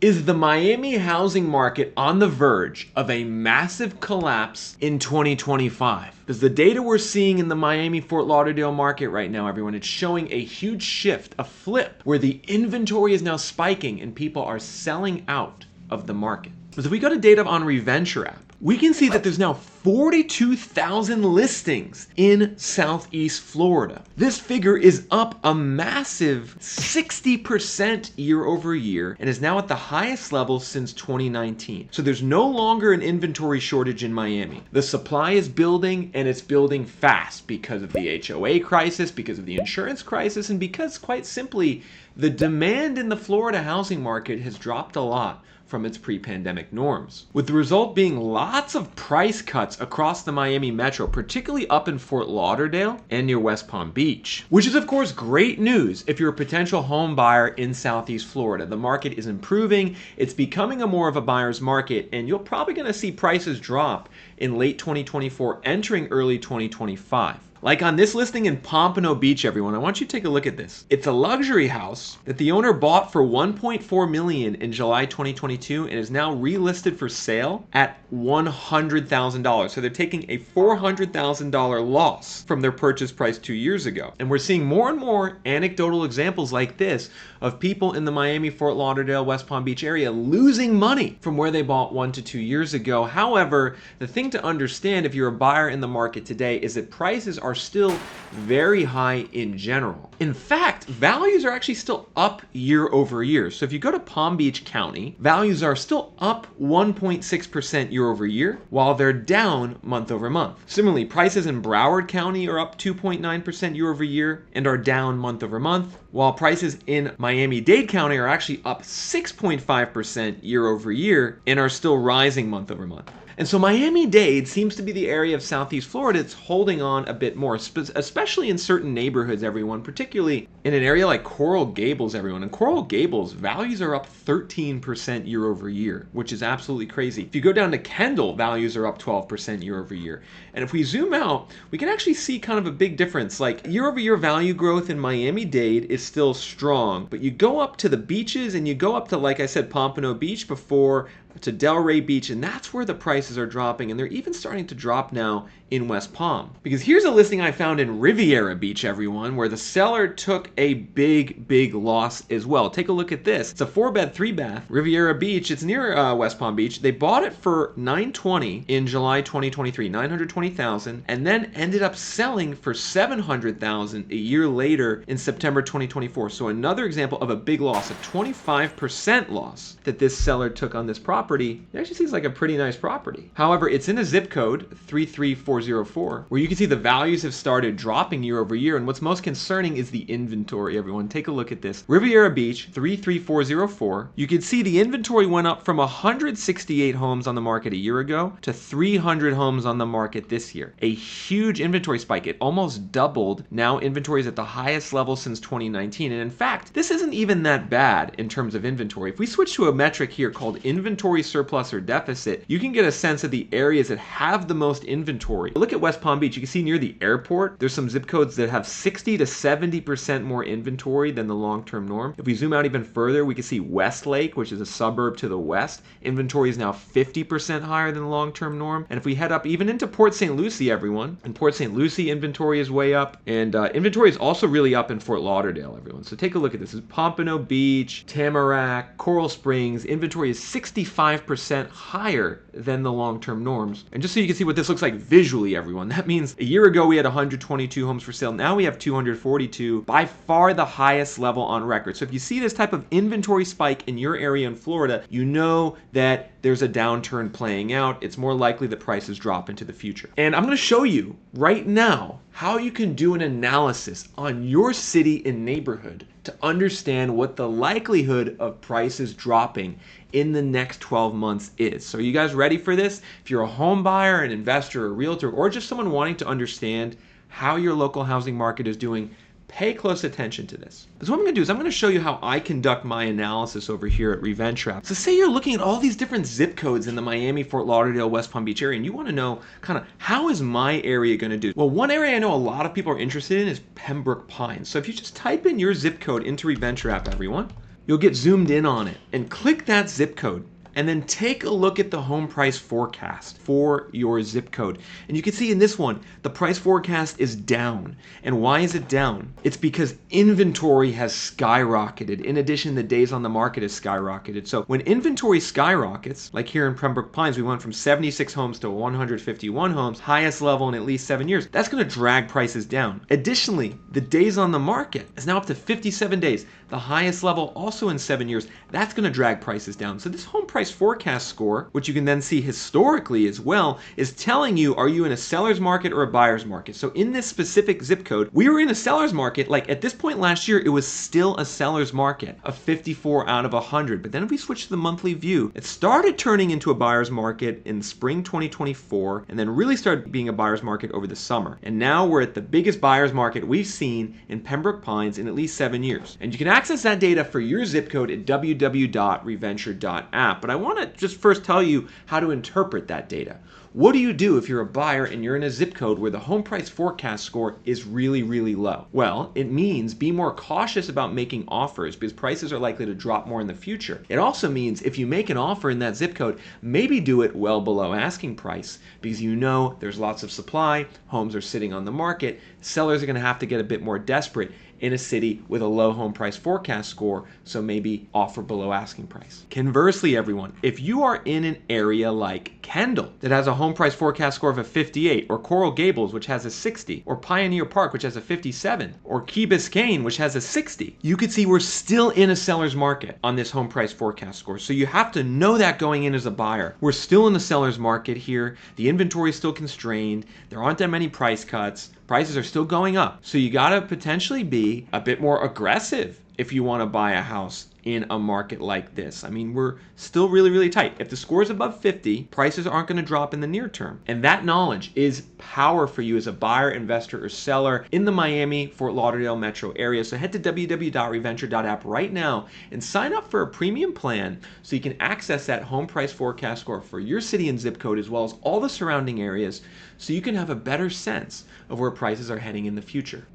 Is the Miami housing market on the verge of a massive collapse in 2025? Because the data we're seeing in the Miami-Fort Lauderdale market right now, everyone, it's showing a huge shift, a flip, where the inventory is now spiking and people are selling out of the market. So if we go to data on Reventure App, we can see that there's now 42,000 listings in Southeast Florida. This figure is up a massive 60% year over year and is now at the highest level since 2019. So there's no longer an inventory shortage in Miami. The supply is building, and it's building fast because of the HOA crisis, because of the insurance crisis, and because, quite simply, the demand in the Florida housing market has dropped a lot from its pre-pandemic norms, with the result being lots of price cuts across the Miami metro, particularly up in Fort Lauderdale and near West Palm Beach, which is of course great news if you're a potential home buyer in Southeast Florida. The market is improving, it's becoming a more of a buyer's market, and you're probably going to see prices drop in late 2024, entering early 2025. Like on this listing in Pompano Beach, everyone, I want you to take a look at this. It's a luxury house that the owner bought for $1.4 million in July 2022 and is now relisted for sale at $100,000. So they're taking a $400,000 loss from their purchase price 2 years ago. And we're seeing more and more anecdotal examples like this of people in the Miami, Fort Lauderdale, West Palm Beach area losing money from where they bought 1 to 2 years ago. However, the thing to understand if you're a buyer in the market today is that prices are still very high in general. In fact, values are actually still up year over year. So if you go to Palm Beach County, values are still up 1.6% year over year, while they're down month over month. Similarly, prices in Broward County are up 2.9% year over year and are down month over month, while prices in Miami-Dade County are actually up 6.5% year over year and are still rising month over month. And so Miami-Dade seems to be the area of Southeast Florida that's holding on a bit more, especially in certain neighborhoods, everyone, particularly in an area like Coral Gables, everyone. In Coral Gables, values are up 13% year over year, which is absolutely crazy. If you go down to Kendall, values are up 12% year over year. And if we zoom out, we can actually see kind of a big difference. Like year over year value growth in Miami-Dade is still strong, but you go up to the beaches and you go up to, like I said, Pompano Beach before, to Delray Beach, and that's where the prices are dropping, and they're even starting to drop now in West Palm. Because here's a listing I found in Riviera Beach, everyone, where the seller took a big loss as well. Take a look at this. It's a 4-bed, 3-bath, Riviera Beach. It's near West Palm Beach. They bought it for $920 in July 2023, $920,000, and then ended up selling for $700,000 a year later in September 2024. So another example of a big loss, a 25% loss that this seller took on this property. It actually seems like a pretty nice property. However, it's in a zip code, 33404, where you can see the values have started dropping year over year. And what's most concerning is the inventory, everyone. Take a look at this. Riviera Beach, 33404. You can see the inventory went up from 168 homes on the market a year ago to 300 homes on the market this year. A huge inventory spike. It almost doubled. Now inventory is at the highest level since 2019. And in fact, this isn't even that bad in terms of inventory. If we switch to a metric here called inventory surplus or deficit, you can get a sense of the areas that have the most inventory. Look at West Palm Beach. You can see near the airport, there's some zip codes that have 60 to 70% more inventory than the long-term norm. If we zoom out even further, we can see Westlake, which is a suburb to the west. Inventory is now 50% higher than the long-term norm. And if we head up even into Port St. Lucie, everyone, in Port St. Lucie, inventory is way up. And inventory is also really up in Fort Lauderdale, everyone. So take a look at this. This is Pompano Beach, Tamarack, Coral Springs. Inventory is 65% higher than the long-term norms. And just so you can see what this looks like visually, everyone, that means a year ago we had 122 homes for sale. Now we have 242, by far the highest level on record. So if you see this type of inventory spike in your area in Florida, you know that there's a downturn playing out. It's more likely that prices drop into the future. And I'm going to show you right now how you can do an analysis on your city and neighborhood to understand what the likelihood of prices dropping in the next 12 months is. So are you guys ready for this? If you're a home buyer, an investor, a realtor, or just someone wanting to understand how your local housing market is doing, pay close attention to this. Because what I'm going to do is I'm going to show you how I conduct my analysis over here at Reventure App. So say you're looking at all these different zip codes in the Miami, Fort Lauderdale, West Palm Beach area, and you want to know kind of how is my area going to do? Well, one area I know a lot of people are interested in is Pembroke Pines. So if you just type in your zip code into Reventure App, everyone, you'll get zoomed in on it and click that zip code. And then take a look at the home price forecast for your zip code. And you can see in this one, the price forecast is down. And why is it down? It's because inventory has skyrocketed. In addition, the days on the market has skyrocketed. So when inventory skyrockets, like here in Pembroke Pines, we went from 76 homes to 151 homes, highest level in at least 7 years. That's going to drag prices down. Additionally, the days on the market is now up to 57 days, the highest level also in 7 years. That's going to drag prices down. So this home price forecast score, which you can then see historically as well, is telling you, are you in a seller's market or a buyer's market? So in this specific zip code, we were in a seller's market. Like at this point last year, it was still a seller's market of 54 out of 100. But then if we switch to the monthly view, it started turning into a buyer's market in spring 2024, and then really started being a buyer's market over the summer. And now we're at the biggest buyer's market we've seen in Pembroke Pines in at least 7 years. And you can access that data for your zip code at www.reventure.app. But I want to just first tell you how to interpret that data. What do you do if you're a buyer and you're in a zip code where the home price forecast score is really, really low? Well, it means be more cautious about making offers because prices are likely to drop more in the future. It also means if you make an offer in that zip code, maybe do it well below asking price because you know there's lots of supply, homes are sitting on the market, sellers are going to have to get a bit more desperate in a city with a low home price forecast score, so maybe offer below asking price. Conversely, everyone, if you are in an area like Kendall that has a home price forecast score of a 58, or Coral Gables, which has a 60, or Pioneer Park, which has a 57, or Key Biscayne, which has a 60, you could see we're still in a seller's market on this home price forecast score. So you have to know that going in as a buyer. We're still in the seller's market here. The inventory is still constrained. There aren't that many price cuts. Prices are still going up. So you gotta potentially be a bit more aggressive if you wanna buy a house in a market like this. I mean, we're still really, really tight. If the score is above 50, prices aren't gonna drop in the near term. And that knowledge is power for you as a buyer, investor, or seller in the Miami, Fort Lauderdale metro area. So head to www.reventure.app right now and sign up for a premium plan so you can access that home price forecast score for your city and zip code as well as all the surrounding areas so you can have a better sense of where prices are heading in the future.